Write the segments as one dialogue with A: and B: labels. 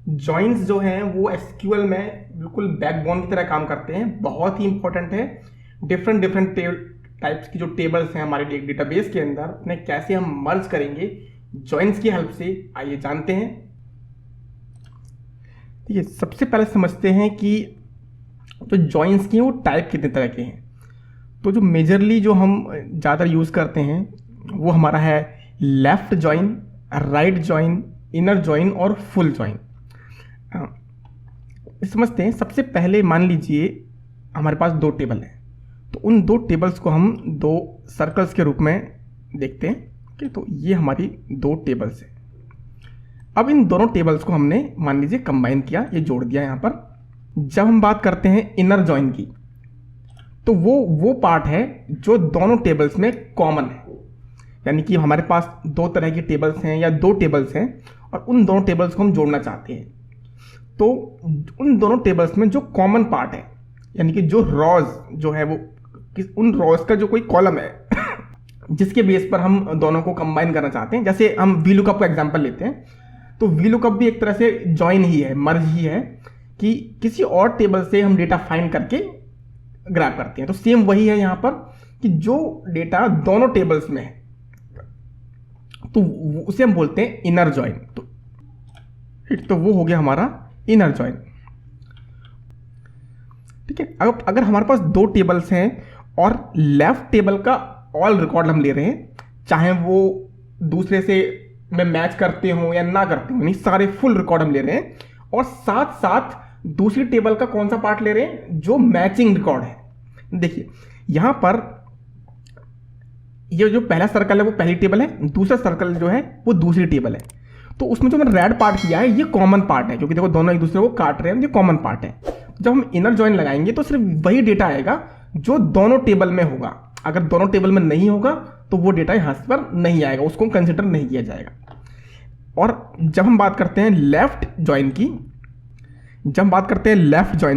A: Joints जो हैं वो एसक्यूएल में बिल्कुल बैकबोन की तरह काम करते हैं, बहुत ही इंपॉर्टेंट है। डिफरेंट डिफरेंट टाइप्स की जो टेबल्स हैं हमारे डेटाबेस के अंदर, उन्हें कैसे हम मर्ज करेंगे जॉइंट्स की हेल्प से, आइए जानते हैं। ठीक है, सबसे पहले समझते हैं कि जो जॉइंट्स की हैं वो टाइप कितने तरह के हैं। तो जो मेजरली जो हम ज़्यादा यूज़ करते हैं वो हमारा है left join, right join, inner join और फुल जॉइन। समझते हैं। सबसे पहले मान लीजिए हमारे पास दो टेबल हैं, तो उन दो टेबल्स को हम दो सर्कल्स के रूप में देखते हैं कि तो ये हमारी दो टेबल्स हैं। अब इन दोनों टेबल्स को हमने मान लीजिए कंबाइन किया, ये जोड़ दिया यहाँ पर। जब हम बात करते हैं इनर जॉइन की, तो वो पार्ट है जो दोनों टेबल्स में कॉमन है। यानी कि हमारे पास दो तरह की टेबल्स हैं या दो टेबल्स हैं और उन दोनों टेबल्स को हम जोड़ना चाहते हैं। तो उन दोनों टेबल्स में जो कॉमन पार्ट है, यानी कि जो रॉज जो है वो उन रॉज का जो कोई कॉलम है जिसके बेस पर हम दोनों को कंबाइन करना चाहते हैं। जैसे हम वी लुकअप का एग्जांपल लेते हैं, तो वी लुकअप भी एक तरह से जॉइन ही है, मर्ज ही है, कि किसी और टेबल से हम डेटा फाइंड करके ग्रैब करते हैं। तो सेम वही है यहाँ पर कि जो डेटा दोनों टेबल्स में है तो उसे हम बोलते हैं इनर जॉइन। तो वो हो गया हमारा इनर जॉइन। ठीक है, अब अगर हमारे पास दो टेबल्स हैं और लेफ्ट टेबल का ऑल रिकॉर्ड हम ले रहे हैं, चाहे वो दूसरे से में मैच करते हो या ना करते हो, यानी सारे फुल रिकॉर्ड हम ले रहे हैं, और साथ साथ दूसरी टेबल का कौन सा पार्ट ले रहे हैं जो मैचिंग रिकॉर्ड है। देखिए यहां पर ये जो पहला सर्कल है वो पहली टेबल है, दूसरा सर्कल जो है वो दूसरी टेबल है। तो उसमें जो मैंने रेड पार्ट किया है ये कॉमन पार्ट है, क्योंकि देखो दोनों एक दूसरे को काट रहे हैं, ये कॉमन पार्ट है। जब हम इनर जॉइन लगाएंगे तो सिर्फ वही डेटा आएगा जो दोनों टेबल में होगा। अगर दोनों टेबल में नहीं होगा तो वो डेटा यहां पर नहीं आएगा, उसको कंसिडर नहीं किया जाएगा। और जब हम बात करते हैं लेफ्ट जॉइन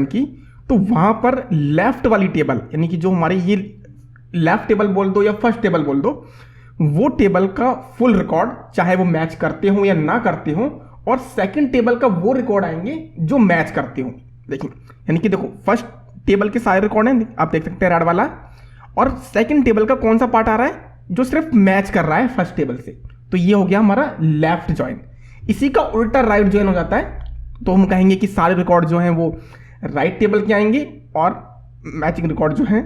A: की, तो वहां पर लेफ्ट वाली टेबल, यानी कि जो हमारी ये लेफ्ट टेबल बोल दो या फर्स्ट टेबल बोल दो, वो टेबल का फुल रिकॉर्ड चाहे वो मैच करते हो या ना करते हो, और सेकंड टेबल का वो रिकॉर्ड आएंगे जो मैच करते हो। देखिए यानी कि देखो फर्स्ट टेबल के सारे रिकॉर्ड हैं, आप देख सकते हैं रेड वाला, और सेकंड टेबल का कौन सा पार्ट आ रहा है जो सिर्फ मैच कर रहा है फर्स्ट टेबल से। तो ये हो गया हमारा लेफ्ट जॉइन। इसी का उल्टा राइट जॉइन हो जाता है, तो हम कहेंगे कि सारे रिकॉर्ड जो हैं वो राइट टेबल के आएंगे और मैचिंग रिकॉर्ड जो हैं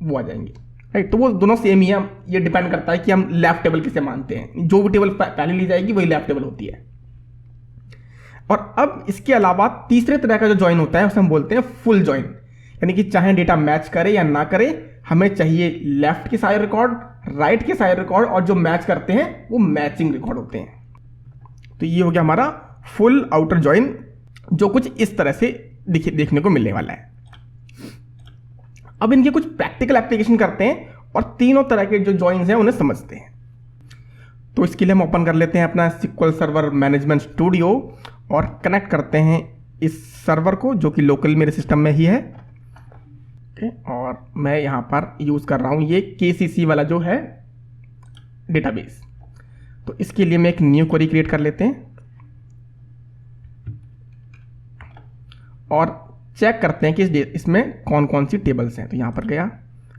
A: वो आ जाएंगे। राइट, तो वो दोनों सेम ही है। ये डिपेंड करता है कि हम लेफ्ट टेबल किसे मानते हैं। जो भी टेबल पहले ली जाएगी वही लेफ्ट टेबल होती है। और अब इसके अलावा तीसरे तरह का जो जॉइन होता है उसे हम बोलते हैं फुल जॉइन। यानी कि चाहे डेटा मैच करे या ना करे, हमें चाहिए लेफ्ट के सारे रिकॉर्ड, राइट के सारे रिकॉर्ड, और जो मैच करते हैं वो मैचिंग रिकॉर्ड होते हैं। तो ये हो गया हमारा फुल आउटर जॉइन, जो कुछ इस तरह से देखने को मिलने वाला है। अब इनके कुछ प्रैक्टिकल एप्लीकेशन करते हैं और तीनों तरह के जो जॉइंस हैं उन्हें समझते हैं। तो इसके लिए हम ओपन कर लेते हैं अपना SQL सर्वर मैनेजमेंट स्टूडियो और कनेक्ट करते हैं इस सर्वर को, जो कि लोकल मेरे सिस्टम में ही है। और मैं यहाँ पर यूज़ कर रहा हूँ ये KCC वाला जो है डेटाबेस। तो इसके लिए मैं एक न्यू क्वेरी क्रिएट कर लेते हैं और चेक करते हैं कि इसमें कौन कौन सी टेबल्स हैं। तो यहाँ पर गया,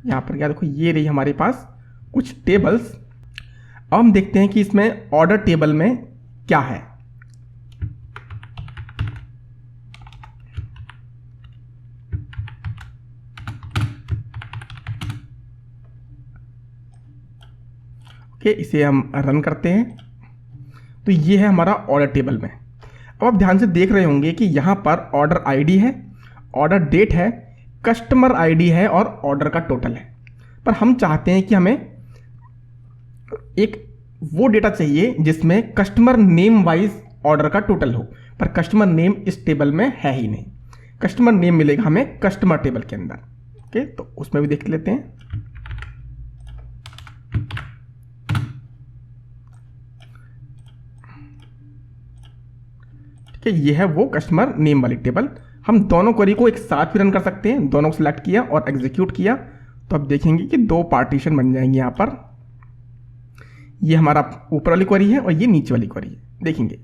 A: देखो ये रही हमारे पास कुछ टेबल्स। अब हम देखते हैं कि इसमें ऑर्डर टेबल में क्या है। ओके, इसे हम रन करते हैं। तो ये है हमारा ऑर्डर टेबल में। अब आप ध्यान से देख रहे होंगे कि यहाँ पर ऑर्डर आईडी है, ऑर्डर डेट है, कस्टमर आईडी है और ऑर्डर का टोटल है। पर हम चाहते हैं कि हमें एक वो डेटा चाहिए जिसमें कस्टमर नेम वाइज ऑर्डर का टोटल हो, पर कस्टमर नेम इस टेबल में है ही नहीं। कस्टमर नेम मिलेगा हमें कस्टमर टेबल के अंदर। ओके, तो उसमें भी देख लेते हैं। ठीक है, ये है वो कस्टमर नेम वाली टेबल। हम दोनों क्वेरी को एक साथ भी रन कर सकते हैं। दोनों को सिलेक्ट किया और एग्जीक्यूट किया तो अब देखेंगे कि दो पार्टीशन बन जाएंगे। यहाँ पर ये हमारा ऊपर वाली क्वेरी है और ये नीचे वाली क्वेरी है। देखेंगे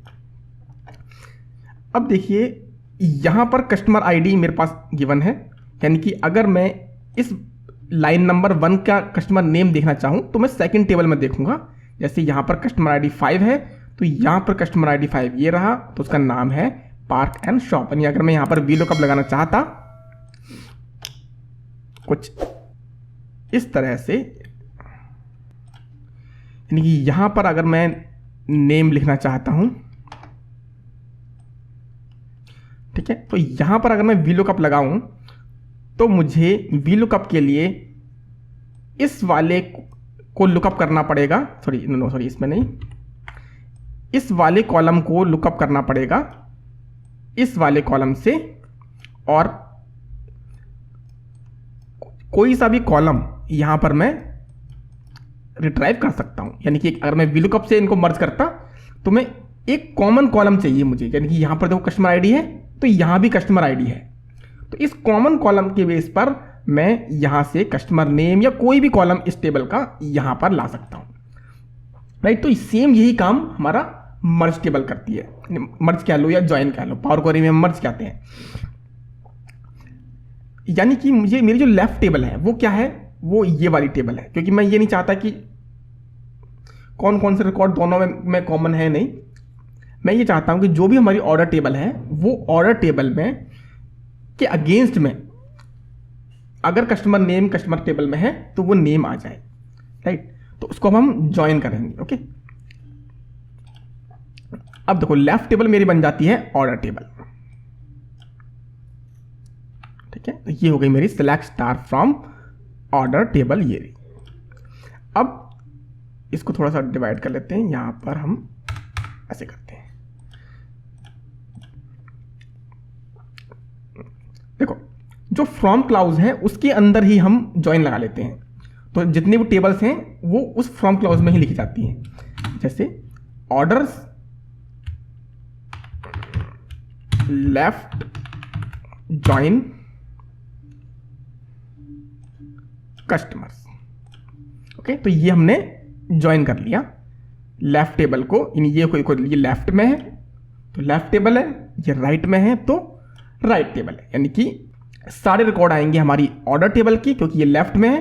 A: अब देखिए यहाँ पर कस्टमर आईडी मेरे पास गिवन है, यानी कि अगर मैं इस लाइन नंबर 1 का कस्टमर नेम देखना चाहूँ तो मैं सेकंड टेबल में देखूंगा। जैसे यहाँ पर कस्टमर आईडी 5 है तो यहाँ पर कस्टमर आईडी 5 ये रहा, तो उसका नाम है पार्क एंड शॉप। यानी अगर मैं यहाँ पर VLOOKUP लगाना चाहता कुछ इस तरह से, यानी कि यहाँ पर अगर मैं नेम लिखना चाहता हूँ, ठीक है, तो यहाँ पर अगर मैं VLOOKUP लगाऊं तो मुझे VLOOKUP के लिए इस वाले को लुकअप करना पड़ेगा, सॉरी इसमें नहीं, इस वाले कॉलम को लुकअप करना पड़ेगा इस वाले कॉलम से, और कोई सा भी कॉलम यहां पर मैं रिट्राइव कर सकता हूं। यानी कि अगर मैं VLOOKUP से इनको मर्ज करता तो मैं एक कॉमन कॉलम चाहिए मुझे, यानी कि यहां पर देखो कस्टमर आईडी है तो यहां भी कस्टमर आईडी है, तो इस कॉमन कॉलम के बेस पर मैं यहां से कस्टमर नेम या कोई भी कॉलम इस टेबल का यहां पर ला सकता हूं, राइट। तो सेम यही काम हमारा मर्ज टेबल करती है, मर्ज कह लो या ज्वाइन कह लो, पावर क्वेरी में मर्ज कहते हैं। यानी कि मुझे मेरी जो लेफ्ट टेबल है वो क्या है, वो ये वाली टेबल है, क्योंकि मैं ये नहीं चाहता कि कौन कौन से रिकॉर्ड दोनों में कॉमन है, नहीं, मैं ये चाहता हूं कि जो भी हमारी ऑर्डर टेबल है वो ऑर्डर टेबल में के अगेंस्ट में अगर कस्टमर नेम कस्टमर टेबल में है तो वो नेम आ जाए, राइट। तो उसको हम ज्वाइन करेंगे, ओके। अब देखो लेफ्ट टेबल मेरी बन जाती है ऑर्डर टेबल, ठीक है। तो ये हो गई मेरी select star from order table, ये रही। अब इसको थोड़ा सा डिवाइड कर लेते हैं, यहां पर हम ऐसे करते हैं, देखो जो फ्रॉम क्लाउज है उसके अंदर ही हम ज्वाइन लगा लेते हैं, तो जितनी भी टेबल्स हैं वो उस फ्रॉम क्लाउज में ही लिखी जाती हैं। जैसे orders left join customers, okay. तो ये हमने ज्वाइन कर लिया लेफ्ट टेबल को, ये लेफ्ट में है तो लेफ्ट टेबल है, ये राइट में है तो राइट टेबल है, यानी कि सारे रिकॉर्ड आएंगे हमारी ऑर्डर टेबल की क्योंकि ये लेफ्ट में है,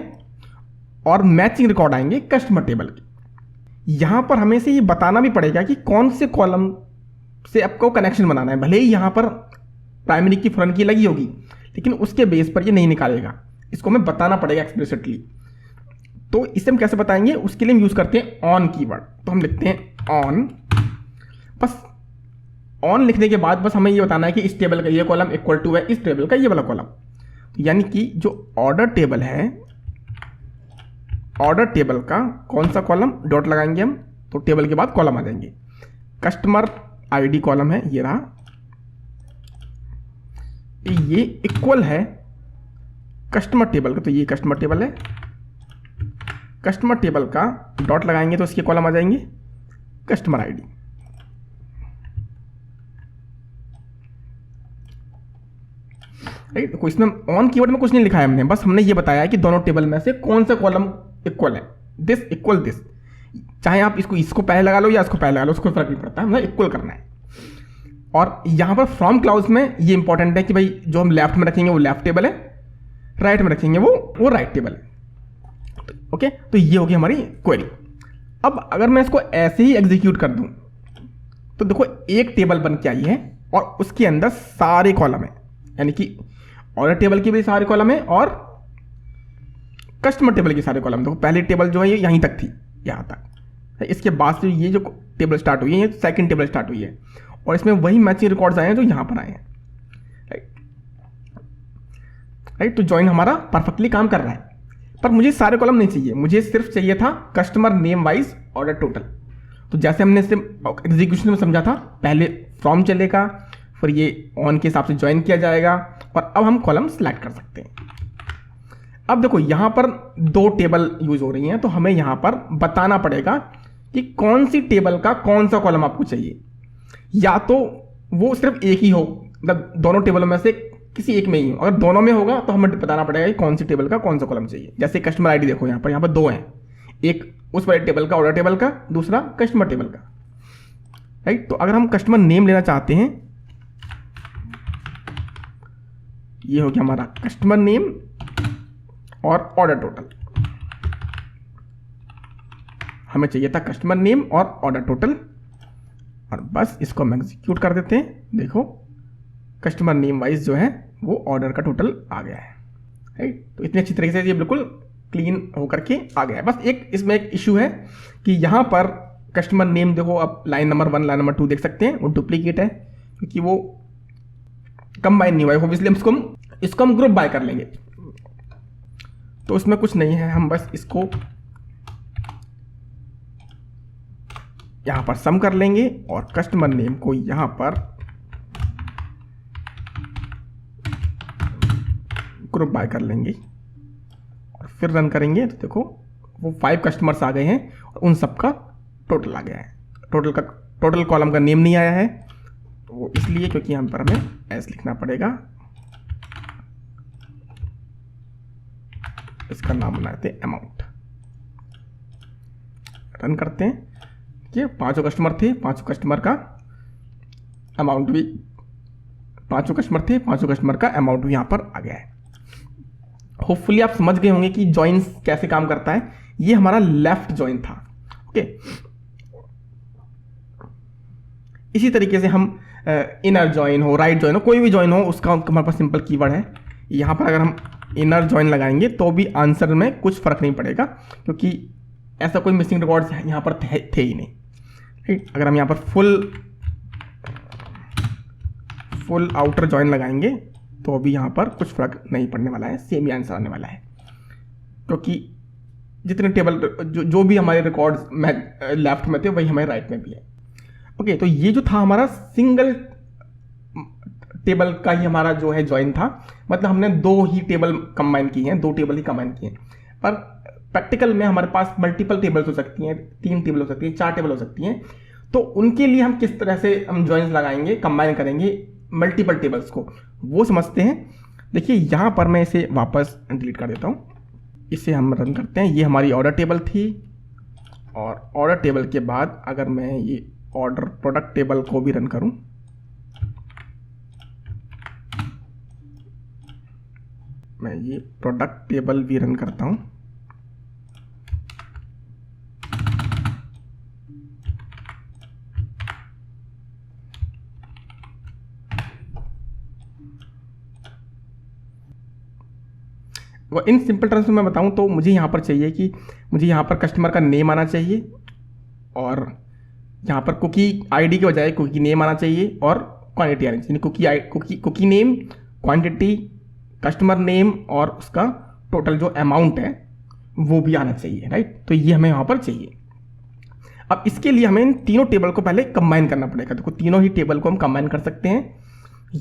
A: और मैचिंग रिकॉर्ड आएंगे कस्टमर टेबल की। यहां पर हमें से ये बताना भी पड़ेगा कि कौन से कॉलम से आपको कनेक्शन बनाना है। भले ही यहां पर प्राइमरी की फ्रंट की लगी होगी लेकिन उसके बेस पर ये नहीं निकालेगा, इसको हमें बताना पड़ेगा एक्सप्लिसिटली। तो इसे हम कैसे बताएंगे, उसके लिए हम यूज करते हैं ऑन कीवर्ड। तो हम लिखते हैं ऑन, बस ऑन लिखने के बाद बस हमें ये बताना है कि इस टेबल का ये कॉलम इक्वल टू है इस टेबल का ये वाला कॉलम। तो यानी कि जो ऑर्डर टेबल है, ऑर्डर टेबल का कौन सा कॉलम, डॉट लगाएंगे हम तो टेबल के बाद कॉलम आ जाएंगे। कस्टमर आईडी कॉलम है, ये रहा, ये इक्वल है कस्टमर टेबल का, तो ये कस्टमर टेबल है। कस्टमर टेबल का डॉट लगाएंगे तो इसके कॉलम आ जाएंगे कस्टमर आईडी। राइट, तो इसमें ऑन कीवर्ड में कुछ नहीं लिखा है हमने, बस हमने ये बताया है कि दोनों टेबल में से कौन सा कॉलम इक्वल है, दिस इक्वल दिस। चाहे आप इसको पहले लगा लो या इसको पहले लगा लो, उसको फर्क नहीं पड़ता, हमें इक्वल करना है। और यहां पर फ्रॉम क्लाउज में ये इंपॉर्टेंट है कि भाई जो हम लेफ्ट में रखेंगे वो लेफ्ट टेबल है, राइट में रखेंगे वो राइट टेबल है। ओके, तो ये होगी हमारी क्वेरी। अब अगर मैं इसको ऐसे ही एग्जीक्यूट कर दूं तो देखो एक टेबल बन के आई है और उसके अंदर सारे कॉलम है, यानी कि ऑर्डर टेबल के भी सारे कॉलम है और कस्टमर टेबल के सारे कॉलम। देखो पहली टेबल जो है ये यहीं तक थी, यहां तक। इसके बाद से ये जो टेबल स्टार्ट हुई है ये सेकंड टेबल स्टार्ट हुई है और इसमें वही मैचिंग रिकॉर्ड्स आए हैं जो यहां पर आए हैं। राइट, तो ज्वाइन हमारा परफेक्टली काम कर रहा है, पर मुझे सारे कॉलम नहीं चाहिए, मुझे सिर्फ चाहिए था customer name wise order total. तो जैसे हमने इसे एग्जीक्यूशन में समझा था, पहले फ्रॉम चलेगा, फिर ये ऑन के हिसाब से ज्वाइन किया जाएगा और अब हम कॉलम सिलेक्ट कर सकते हैं। अब देखो यहां पर दो टेबल यूज हो रही हैं, तो हमें यहां पर बताना पड़ेगा कि कौन सी टेबल का कौन सा कॉलम आपको चाहिए, या तो वो सिर्फ एक ही हो, मतलब दोनों टेबलों में से किसी एक में ही हो। अगर दोनों में होगा तो हमें बताना पड़ेगा कि कौन सी टेबल का कौन सा कॉलम चाहिए। जैसे कस्टमर आईडी देखो यहाँ पर दो हैं, एक उस वाले टेबल का ऑर्डर टेबल का, दूसरा कस्टमर टेबल का। राइट, तो अगर हम कस्टमर नेम लेना चाहते हैं ये हो गया हमारा कस्टमर नेम और ऑर्डर टोटल। हमें चाहिए था कस्टमर नेम और ऑर्डर टोटल, और बस इसको हम एग्जीक्यूट कर देते हैं। देखो कस्टमर नेम वाइज जो है वो ऑर्डर का टोटल आ गया है, राइट। तो इतनी अच्छी तरीके से ये बिल्कुल क्लीन होकर के आ गया है। बस एक इसमें एक इशू है कि यहाँ पर कस्टमर नेम देखो, आप लाइन नंबर 1 लाइन नंबर 2 देख सकते हैं, वो डुप्लीकेट है क्योंकि वो कंबाइन नहीं हुआ है, इसलिए इसको हम ग्रुप बाय कर लेंगे। तो उसमें कुछ नहीं है, हम बस इसको यहां पर सम कर लेंगे और कस्टमर नेम को यहां पर ग्रुप बाय कर लेंगे और फिर रन करेंगे तो देखो वो 5 कस्टमर्स आ गए हैं और उन सब का टोटल आ गया है। टोटल कॉलम का नेम नहीं आया है, तो वो इसलिए क्योंकि यहाँ पर हमें एस लिखना पड़ेगा। इसका नाम बनाते हैं अमाउंट। रन करते हैं। ये 5 कस्टमर थे, 5 कस्टमर का अमाउंट भी 5 कस्टमर थे, 5 कस्टमर का अमाउंट भी यहाँ पर आ गया है। होपफुली आप समझ गए होंगे कि जॉइंस कैसे काम करता है। ये हमारा लेफ्ट जॉइन था, ओके। इसी तरीके से हम इनर जॉइन हो, राइट जॉइन हो, कोई भी जॉइन हो, उसका हमारे पास सिंपल कीवर्ड है। यहाँ पर अगर हम इनर जॉइन लगाएंगे तो भी आंसर में कुछ फर्क नहीं पड़ेगा क्योंकि ऐसा कोई मिसिंग रिकॉर्ड्स यहाँ पर थे ही नहीं, राइट। अगर हम यहाँ पर फुल आउटर जॉइन लगाएंगे तो अभी यहाँ पर कुछ फर्क नहीं पड़ने वाला है, सेम ही आंसर आने वाला है क्योंकि जितने टेबल जो भी हमारे रिकॉर्ड्स में लेफ्ट में थे वही हमारे राइट में भी है, ओके। तो ये जो था हमारा सिंगल टेबल का ही हमारा जो है जॉइन था, मतलब हमने 2 ही टेबल कंबाइन की हैं, 2 टेबल ही कंबाइन किए हैं। पर प्रैक्टिकल में हमारे पास मल्टीपल टेबल्स हो सकती हैं, 3 टेबल हो सकती हैं, 4 टेबल हो सकती हैं। तो उनके लिए हम किस तरह से हम जॉइंस लगाएंगे, कंबाइन करेंगे मल्टीपल टेबल्स को, वो समझते हैं। देखिए यहाँ पर मैं इसे वापस डिलीट कर देता हूँ, इसे हम रन करते हैं। ये हमारी ऑर्डर टेबल थी और ऑर्डर टेबल के बाद अगर मैं ये ऑर्डर प्रोडक्ट टेबल को भी रन करूं, मैं ये प्रोडक्ट टेबल भी रन करता हूं, इन सिंपल टर्म्स में मैं बताऊं तो मुझे यहाँ पर चाहिए कि मुझे यहाँ पर कस्टमर का नेम आना चाहिए और यहाँ पर कुकी आईडी के बजाय कुकी नेम आना चाहिए और क्वांटिटी आनी चाहिए। Cookie name, quantity, customer name और उसका टोटल जो अमाउंट है वो भी आना चाहिए, राइट। तो ये हमें यहाँ पर चाहिए। अब इसके लिए हमें इन तीनों टेबल को पहले कंबाइन करना पड़ेगा। देखो तीनों ही टेबल को हम कंबाइन कर सकते हैं।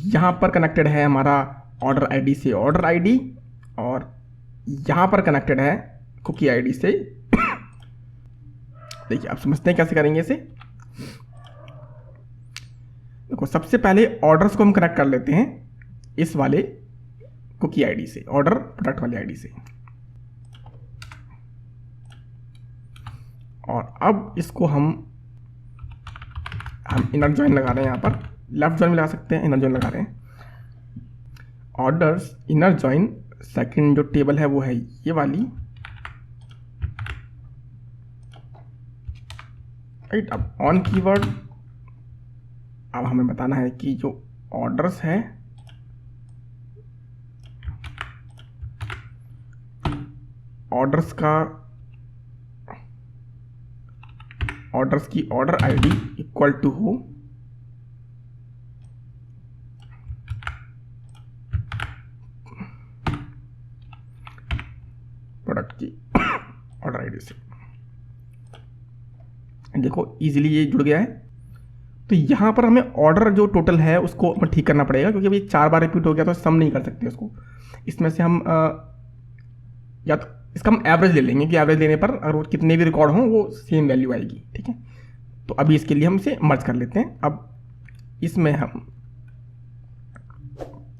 A: यहाँ पर कनेक्टेड है हमारा ऑर्डर आईडी से ऑर्डर आईडी और यहाँ पर कनेक्टेड है कुकी आईडी से देखिए आप समझते हैं कैसे करेंगे इसे। देखो सबसे पहले ऑर्डर्स को हम कनेक्ट कर लेते हैं इस वाले कुकी आईडी से, ऑर्डर प्रोडक्ट वाली आईडी से, और अब इसको हम इनर जॉइन लगा रहे हैं। यहाँ पर लेफ्ट जॉइन भी लगा सकते हैं, इनर जॉइन लगा रहे हैं। ऑर्डर्स इनर जॉइन, सेकंड जो टेबल है वो है ये वाली, राइट। अब ऑन कीवर्ड, अब हमें बताना है कि जो ऑर्डर्स है ऑर्डर्स की ऑर्डर आईडी इक्वल टू हो प्रोडक्ट की ऑर्डर आईडी से। देखो इजीली ये जुड़ गया है। तो यहाँ पर हमें ऑर्डर जो टोटल है उसको ठीक करना पड़ेगा क्योंकि अभी 4 बार रिपीट हो गया तो सम नहीं कर सकते उसको। इसमें से हम या तो इसका हम एवरेज ले लेंगे कि एवरेज लेने पर अगर वो कितने भी रिकॉर्ड हों वो सेम वैल्यू आएगी, ठीक है। तो अभी इसके लिए हम इसे मर्ज कर लेते हैं। अब इसमें हम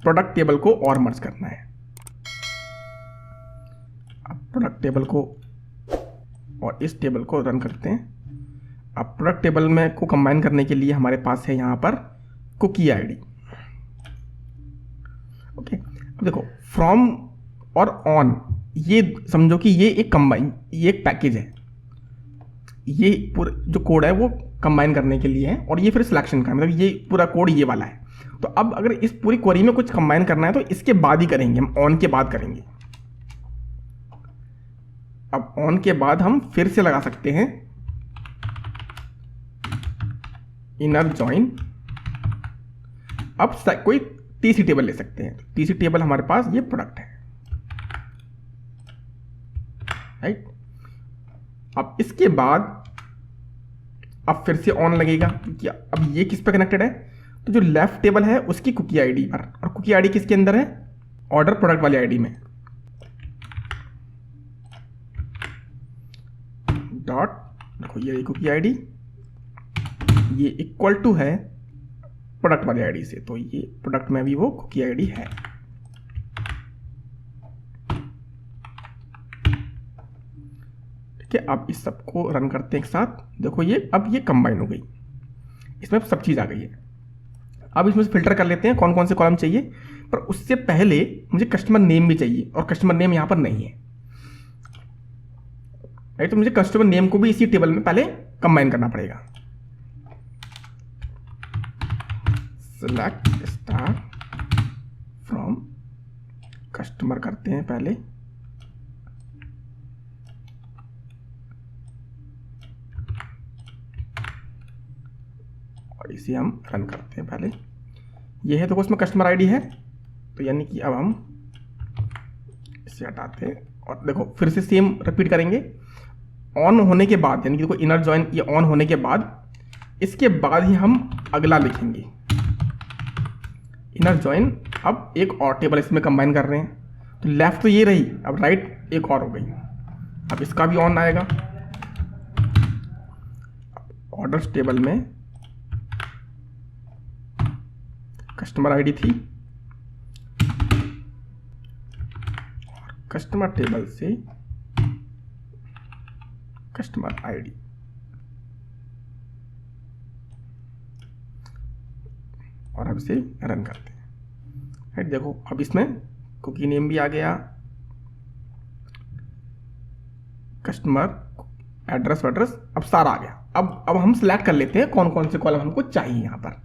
A: प्रोडक्ट टेबल को और मर्ज करना है। अब प्रोडक्ट टेबल को और इस टेबल को रन करते हैं। अब प्रोडक्ट टेबल में को कंबाइन करने के लिए हमारे पास है यहाँ पर कुकी आईडी, ओके। अब देखो फ्रॉम और ऑन, ये समझो कि ये एक कंबाइन, ये एक पैकेज है, ये पूरा जो कोड है वो कंबाइन करने के लिए है, और ये फिर सिलेक्शन का, मतलब ये पूरा कोड ये वाला है। तो अब अगर इस पूरी क्वेरी में कुछ कंबाइन करना है तो इसके बाद ही करेंगे, हम ऑन के बाद करेंगे। अब ऑन के बाद हम फिर से लगा सकते हैं इनर जॉइन। अब कोई तीसरी टेबल ले सकते हैं, तीसरी टेबल हमारे पास ये प्रोडक्ट है, राइट। अब इसके बाद अब फिर से ऑन लगेगा, क्योंकि अब ये किस पे कनेक्टेड है, तो जो लेफ्ट टेबल है उसकी कुकी आईडी पर, और कुकी आईडी किसके अंदर है, ऑर्डर प्रोडक्ट वाली आईडी में। डॉट, देखो ये कुकी आईडी, ये इक्वल टू है प्रोडक्ट वाली आईडी से, तो ये प्रोडक्ट में भी वो कुकी आईडी है। ठीक है, अब इस सबको रन करते हैं एक साथ। देखो ये अब ये कंबाइन हो गई, इसमें सब चीज़ आ गई है। अब इसमें से फिल्टर कर लेते हैं कौन कौन से कॉलम चाहिए, पर उससे पहले मुझे कस्टमर नेम भी चाहिए, और कस्टमर नेम यहाँ पर नहीं है, राइट। तो मुझे कस्टमर नेम को भी इसी टेबल में पहले कंबाइन करना पड़ेगा। सेलेक्ट स्टार फ्रॉम कस्टमर करते हैं पहले, और इसे हम रन करते हैं पहले। ये है, तो उसमें कस्टमर आईडी है, तो यानी कि अब हम इसे हटाते हैं, और देखो फिर से सेम रिपीट करेंगे। ऑन होने के बाद, यानी कि देखो इनर जॉइन ये ऑन होने के बाद, इसके बाद ही हम अगला लिखेंगे इनर जॉइन। अब एक और टेबल इसमें कंबाइन कर रहे हैं, तो लेफ्ट तो ये रही, अब राइट एक और हो गई, अब इसका भी ऑन आएगा। ऑर्डर्स टेबल में कस्टमर आईडी थी, कस्टमर टेबल से कस्टमर आईडी, और अब इसे रन करते हैं, राइट। देखो अब इसमें कुकी नेम भी आ गया, कस्टमर एड्रेस वड्रेस, अब सारा आ गया। अब हम सिलेक्ट कर लेते हैं कौन कौन से कॉलम हमको चाहिए यहाँ पर।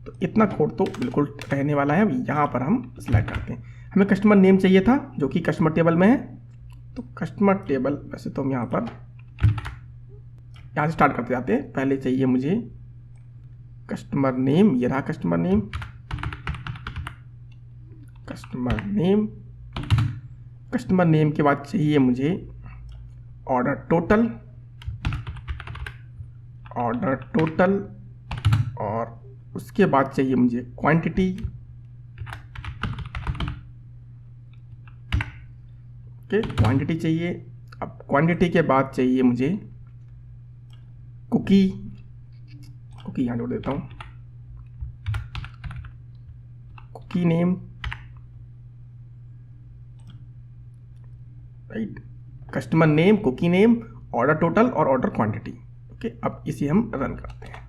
A: तो इतना कोड तो बिल्कुल रहने वाला है। अब यहाँ पर हम सिलेक्ट करते हैं, हमें कस्टमर नेम चाहिए था जो कि कस्टमर टेबल में है, तो कस्टमर टेबल, वैसे तो हम यहाँ पर यहाँ से स्टार्ट करते जाते हैं। पहले चाहिए मुझे कस्टमर नेम, ये रहा customer name, customer name. Customer name के बाद चाहिए मुझे ऑर्डर टोटल, ऑर्डर टोटल, और उसके बाद चाहिए मुझे क्वांटिटी, ओके क्वांटिटी चाहिए। अब क्वांटिटी के बाद चाहिए मुझे कुकी, कुकी यहाँ जोड़ देता हूँ, cookie name, right, customer name, cookie name, order total और ऑर्डर क्वांटिटी। ओके, अब इसे हम रन करते हैं।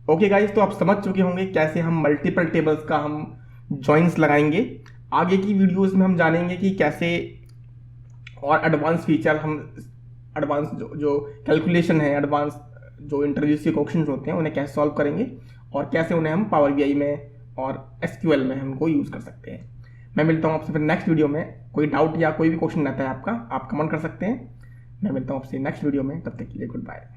A: ओके गाइस, तो आप समझ चुके होंगे कैसे हम मल्टीपल टेबल्स का हम जॉइंस लगाएंगे। आगे की वीडियोस में हम जानेंगे कि कैसे और एडवांस फीचर, हम एडवांस जो कैलकुलेशन है, एडवांस जो इंटरव्यूज के क्वेश्चंस होते हैं उन्हें कैसे सॉल्व करेंगे, और कैसे उन्हें हम पावर बीआई में और एसक्यूएल में हमको यूज़ कर सकते हैं। मैं मिलता हूँ आपसे फिर नेक्स्ट वीडियो में। कोई डाउट या कोई भी क्वेश्चन रहता है आपका, आप कमेंट कर सकते हैं। मैं मिलता हूँ आपसे नेक्स्ट वीडियो में, तब तक के लिए गुड बाय।